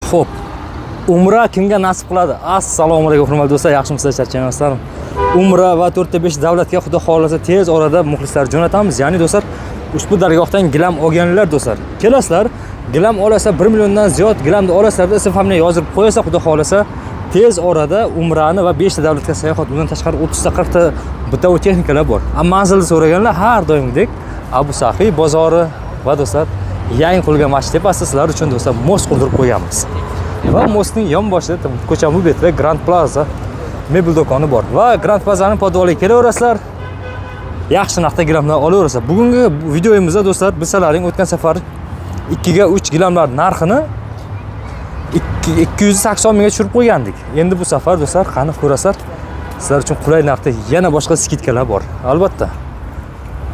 Xo'p. Umra kimga nasib qiladi? Assalomu alaykum hurmatli do'stlar, yaxshimisizlar, charchamasizlarmi? Umra va 4/5 davlatga xudo xolasa tez orada muxlislar jo'natamiz. Ya'ni do'stlar, ushbu dargohdan gilam olganlar do'stlar, kelasizlar, gilam olasa 1 milliondan ziyod gilamni olasizlar, ism familiya yozib qo'yasa xudo xolasa tez orada umrani va 5 ta davlatga sayohat, bundan tashqari 30 ta 40 ta bitovi texnikalar bor. Ammo manzilni so'raganlar har doimgidek Abu Sahiy bozori va do'stlar yangi qurilgan masjid tepasida sizlar uchun do'stlar most qurdirib qo'yamiz. Va mostning yon boshida ko'cha Mubet va Grand Plaza mebel do'koni bor. Va Grand Plazaning podvaliga kelaverasizlar. Yaxshi narxda gilamlar olaverasizlar. Bugungi videomizda do'stlar, bilsalaring o'tgan safar 2 ga 3 gilamlar narxini 280 mingga tushirib qo'ygandik. Endi bu safar do'stlar, qani ko'rasizlar, sizlar uchun qulay narxda yana boshqa skidkalar bor. Albatta.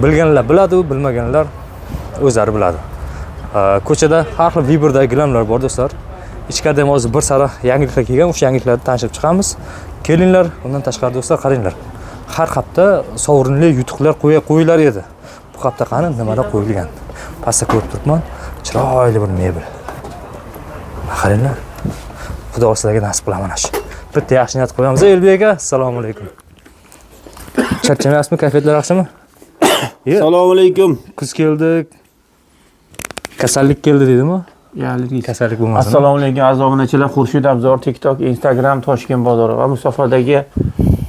Bilganlar biladi, bilmaganlar o'zlari biladi. Ko'chada har xil vibrdagi gilamlar bor do'stlar. Ichkarida ham hozir bir sara yangiliklar kelgan, o'sha yangiliklarni tanishib chiqamiz. Kelinglar, undan tashqari do'stlar qaranglar. Har hafta sovrinli yutuqlar qo'yilar edi. Bu hafta qani nimalar qo'yilgan? Pastda ko'rib turibman. Chiroyli bir mebel. Qaranglar. Xudo sizlarga nasib qiladi mana shu. Bitta yaxshi niyat qo'yamiz. Elbek aka, assalomu alaykum. Charchamayapsizmi? Kayfiyatlar yaxshimi? Assalomu alaykum. Kuz keldik. Kasallik keldi deydimi? Kasallik bo'lmasin. Assalomu alaykum aziz obunachilar, Xurshid Abzor, TikTok, Instagram, Toshkent bozori va Musofardagi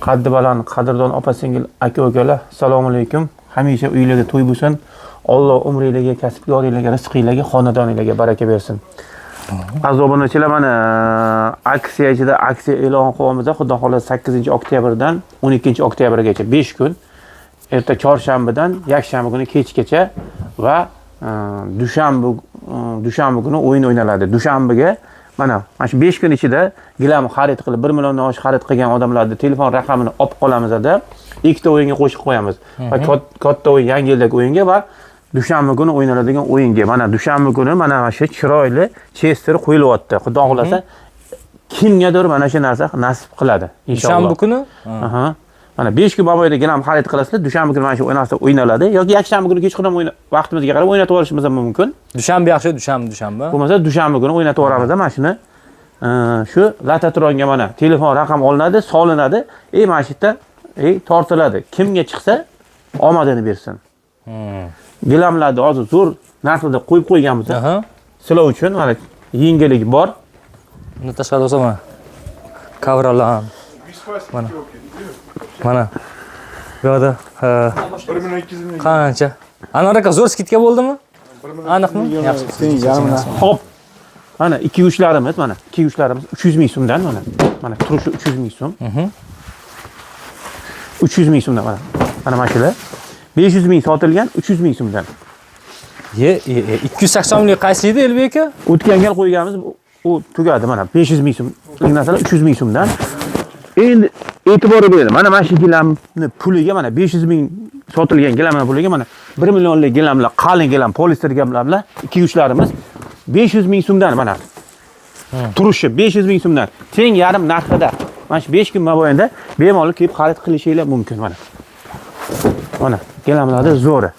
qaddi baland, qadrdon opa-singil aka-ukalar, assalomu alaykum. Hamisha uylarga to'y bo'lsin. Alloh umringizga, kasbgoringizga, rizqingizga, xonadoningizga baraka bersin. Aziz obunachilar, mana aksiya ichida aksiya e'lon qilamiz. Xudo xolasa 8-oktyabrdan 12-oktyabrgacha 5 kun. Erta chorshanbadan yakshanba kuni kechgacha va dushanba kuni o'yin o'ynaladi. Dushanbaga mana shu 5 kun ichida gilam xarid qilib 1 milliondan oshib xarid qilgan odamlarning telefon raqamini olib qolamizda ikkita o'yinga qo'shib qo'yamiz. Va katta o'yin, yangi yildagi o'yinga va dushanba kuni o'ynaladigan o'yinga. Mana dushanba kuni mana shu chiroyli Chester qo'yilyapti. Xudo xolasa kimgadir mana shu narsa nasib qiladi inshaalloh. Dushanba kuni? Aha. Mana 5 kun mobaynida gilam xarid qilasizlar, dushanba kuni mana shu o'ynaladi yoki yakshanba kuni kechqurun vaqtimizga qarab o'ynatib olishimiz ham mumkin. Dushanba yaxshi, dushanba. Bo'lmasa dushanba kuni o'ynatib olamiz mana shuni. Shu Latatronga mana telefon raqam olinadi, solinadi, mana shu yerda tortiladi. Kimga chiqsa omadini bersin. Gilamlarni hozir zo'r narxda qo'yib qo'yganmiz. Sizlar uchun mana yengillik bor. Bundan tashqari bo'lsa mana kavralar. Mana. Bu yerda 1.200 ming. Qancha? Anvar aka zo'r skidka bo'ldimi? Aniqmi? Yaxshi. Hop. Mana 2-3larimiz, mana 2-3larimiz 300 ming so'mdan mana. Mana turishi 300 ming so'm. 300 ming so'mdan mana. Mana shular. 500 ming sotilgan, 300 ming so'mdan. 280 ming qaysi edi Elbek aka? O'tgan gal qo'yganmiz, u tugadi mana 500 ming so'mlik narsalar 300 ming so'mdan. Endi e'tibor bering. Mana shu gilamni puliga mana 500 ming sotilgan gilamning puliga mana 1 millionlik gilamlar, qalin gilam, polister gilamlar 2-3larimiz 500 ming so'mdan mana. Turishi 500 ming so'mdan. Teng yarim narxida. Mana shu 5 kun mobaynida bemalol kelib xarid qilishinglar mumkin mana. Mana gilamlarda zo'ri.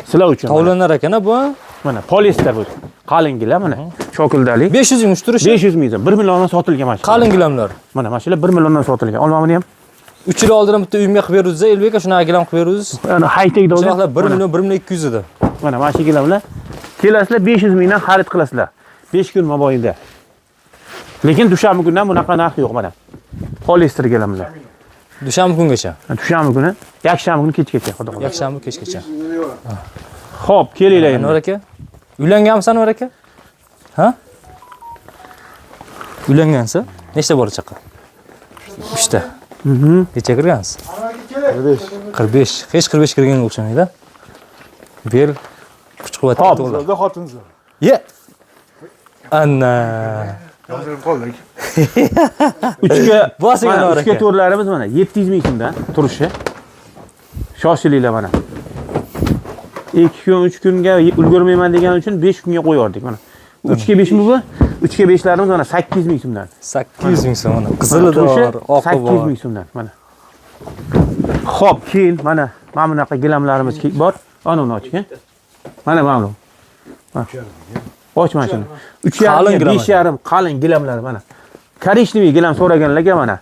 Sizlar uchun. Tovlanar ekan bu. Mana polister bu. Qalin gilam mana. Shokildalik. 500 ming turishi. 500 ming so'm. 1 milliondan sotilgan mana shu. Qalin gilamlar. Mana shular 1 milliondan sotilgan. Olmamini ham 3 yil oldin bitta uyimga qilib beruvsiz, Elbek aka, shuna gilam qilib beruvsiz. Mana high-tech dovlar. 1 million 1 million 200 edi. Mana shu gilamlar kelasizlar 500 mingdan xarid qilasizlar. 5 kun mobaynida. Lekin dushanba kundan bunaqa narx yo'q mana. Polister gilamlar. Dushanba kungacha. Dushanba kuni, yakshanba kuni kechgacha, xudo xolasa. Yakshanba kechgacha. Xo'p, kelinglar endi. Anvar aka, uylanganmisan Anvar aka? Ha? Uylangansiz? Nechta bola chaqa? 3 ta. Necha kirgansiz? 45. Hech 45 kirganga o'xshamaydi. Bel kuch-quvvat to'g'ri. Hozirda xotinsiz. Ye. Anna. Yozib qoldik. 3ga to'rlarimiz mana 700 ming so'mdan turishi. Shoshilinglar mana. 2 kun 3 kunga ulgurmayman degan uchun 5 kunga qo'yardik mana. 3 ga 5 mi bu? 3 ga 5larimiz mana 800 ming so'mdan. 800 ming so'm mana. Qizili bor, oqi bor. 800 ming so'mdan mana. Xo'p, keyin mana bunaqa gilamlarimiz bor. Ana uni oching. Mana ma'lum. Och mana shuni. 3,5 Qalin ga gilam 5,5 qalin gilamlar mana. Korishniy gilam so'raganlarga mana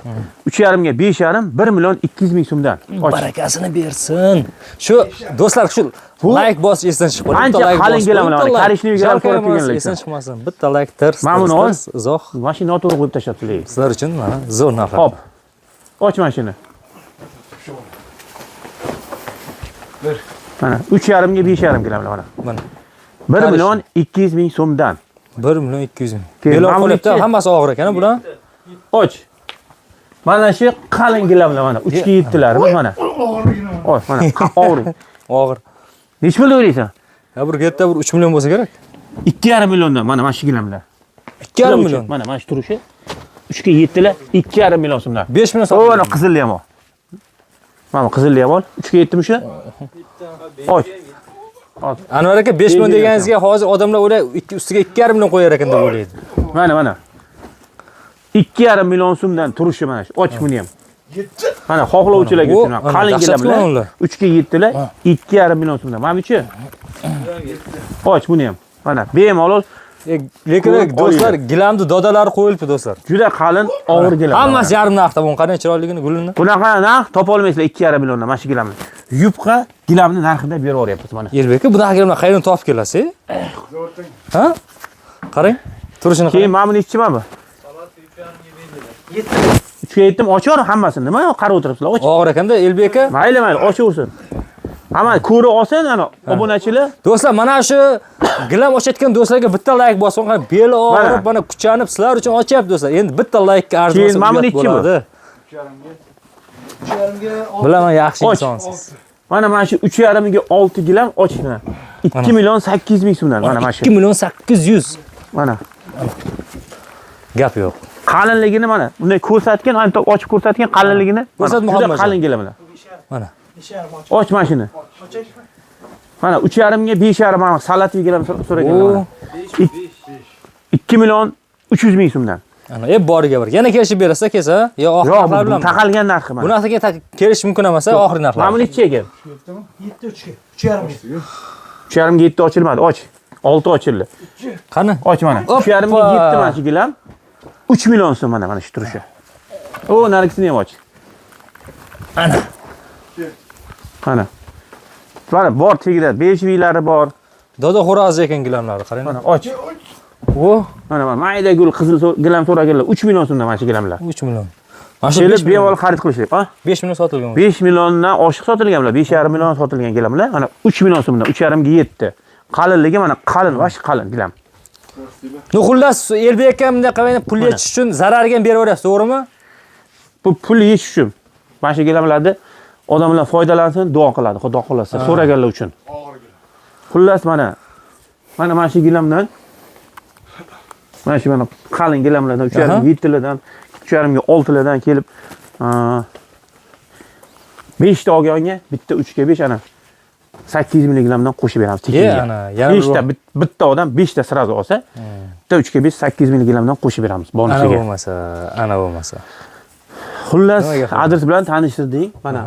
3,5 ga 5,5 1 million 200 ming so'mdan. Och. Barakasini bersin. Shu do'stlar shu like bosish esdan chiqib qoldi. Ancha qalin gilamlar mana. Korishniy gilam ko'rib kelganlar. Esdan chiqmasin. Bitta like tirs. Mana buni ol. Uzoq. Mashina noto'g'ri qo'yib tashlabdilar. Sizlar uchun mana zo'r narx. Hop. Och mana shuni. Mana 3,5 ga 5,5 gilamlar mana. Mana 1 million 200 ming so'mdan. 1 million 200 ming. Keyin Belor ma'muriyatchi- qo'lyapti, hammasi og'ir ekan bular. Och. Mana shu qalin gilamlar mana 3 ga 7larimiz mana. Och mana og'ir. Og'ir. Nech pul o'ylaysan? Ya bir yerda bir 3 million bo'lsa kerak. 2,5 milliondan mana shu gilamlar. 2,5 million. Mana shu turishi 3 ga 7lar 2,5 million so'mdan. 5 million O, sotib. mana qizilli ham ol. Mana qizilli ham ol. 3 ga 7mi shu? Och. Anvar aka 5 million deganingizga hozir odamlar o'ylaydi ustiga 2,5 million qo'yar ekan deb o'ylaydi. Mana. 2,5 million so'mdan turishi mana shu. Och buni ham. Mana xohlovchilarga uchun Mana, qalin dahshat gilamlar. qilaman ular. 3 ga 7lar 2,5 million so'mdan. Mana buchi. Och buni ham. Mana bemalol Lekin Ko'p do'stlar oliydi. gilamni dodalari qo'yilibdi do'stlar. juda qalin og'ir gilam. Hammasi yarim narxda bu qarang chiroyligini gulini. Bunaqa narx topa olmaysizlar 2,5 milliondan mana shu gilamni. Yupqa gilamni narxida berib yuboryapmiz mana. Elbekka bunaqa gilamlar qayerdan topib kelasiz? Ha? Qarang. Turishini Keyin qarang. mana buni ichchiman bu. 3 ga 7 ochar hammasini. Nima qarab o'tiribsizlar? Och. Og'ir ekanda Elbekka. Mayli, ochaversin. Hamma ko'rib olsin ana obunachilar. Do'stlar mana shu gilam ochayotgan do'stlarga bitta like bosing. Qani beli og'rib, mana kuchanib sizlar uchun ochyapti do'stlar. Endi bitta like ga arzimasa Keyin mana buni ichchi bu. Bilaman yaxshi Och. insonsiz. Mana shu 3,5 ga 6 gilam ochishni. 2 million 800 ming so'mdan mana shu. 2 million 800. Mana. Gap yo'q. Qalinligini mana bunday ko'rsatgan, aniq ochib ko'rsatgan qalinligini. Ko'rsat Juda Muhammad. qalin gilamlar. Mana. Och mashina. Mana 3,5 ga 5,5 mana salatli gilam so'raganlar. 2 million 300 ming so'mdan. Ana, boriga bir. Yana kelishib berasa kelsa, yo oxirgi Yo'q, narxlar bu bilan. taqalgan narxi mana. Bunaqaga kelish mumkin emas, oxirgi narxlar. Mana buni ichchi ekan. 3,5. 3,5 ga 7 ochilmadi, och. 6 ochildi. Qani? Och mana. 3,5 ga 7 mana shu gilam. 3 million so'm mana shu turishi. O, nargisini ham och. Ana. Mana. Mana bor tegida 5 viylari bor. Dodo xo'roz ekan gilamlari, qarang. Mana och. O, Mana mayda gul qizil gilam so'raganlar 3 million so'mdan mana shu gilamlar. 3 million. Mana shu Kelib bemalol xarid qilishlik, ha? 5 million sotilgan. 5 milliondan oshiq sotilganlar, 5,5 million sotilgan gilamlar. Mana 3 million so'mdan 3,5 ga 7. Qalinligi mana qalin, vash qalin gilam. No xullas Elbek aka bunday qilib pul yechish uchun zararga ham berib yuryapsiz, to'g'rimi? Bu pul yechish uchun. Mana shu gilamlarni odamlar foydalansin, duo qiladi, xudo xolasa, so'raganlar uchun. Xullas mana shu gilamdan mana shu qalin gilamlardan 3,5 ga 7lardan 3,5 ga 6lardan kelib 5 ta olganga bitta 3 ga 5 ana 800 ming gilamdan qo'shib beramiz tekinga. Ana, yana 5 ta bitta odam 5 ta sirazi olsa, bitta 3 ga 5 800 ming gilamdan qo'shib beramiz bonusiga. Ana bo'lmasa. Xullas, adres bilan tanishtirdik. Mana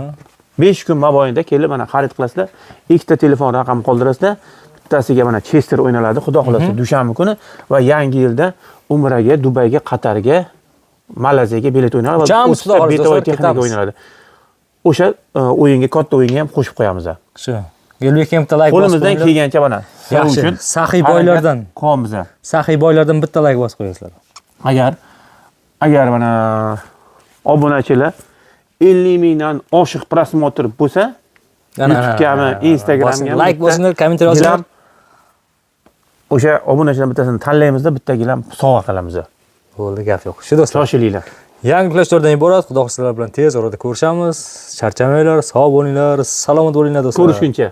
5 kun mobaynida kelib mana xarid qilasizlar. Ikkita telefon raqami qoldirasizlar. Bittasiga mana Chester o'ynaladi, xudo xolasa dushanba kuni va yangi yilda Umraga, Dubayga, Qatarga, Malayziyaga bilet o'ynaladi va betoy texnika o'ynaladi. O'sha o'yinga, katta o'yinga ham qo'shib qo'yamiz. Shu. Elbek ham bitta like bosib. Qo'limizdan kelgancha mana. Yaxshi. Saxiy boylardan. Qo'yamiz. Saxiy boylardan bitta like bosib qo'yasizlar. Agar mana obunachilar 50 mingdan oshiq prosmotr bo'lsa, YouTube'gami, Instagram'ga like bosinglar, kommentariy yozinglar. O'sha obunachilardan bittasini tanlaymizda, bitta gilam sovg'a qilamiz. Bo'ldi, gap yo'q. Shu do'stlar. Shoshilinglar. Yangi klashlardan iborat. Xudo xohlasa sizlar bilan tez orada ko'rishamiz. Charchamanglar, sog' bo'linglar, salomat bo'linglar do'stlar. Ko'rishguncha.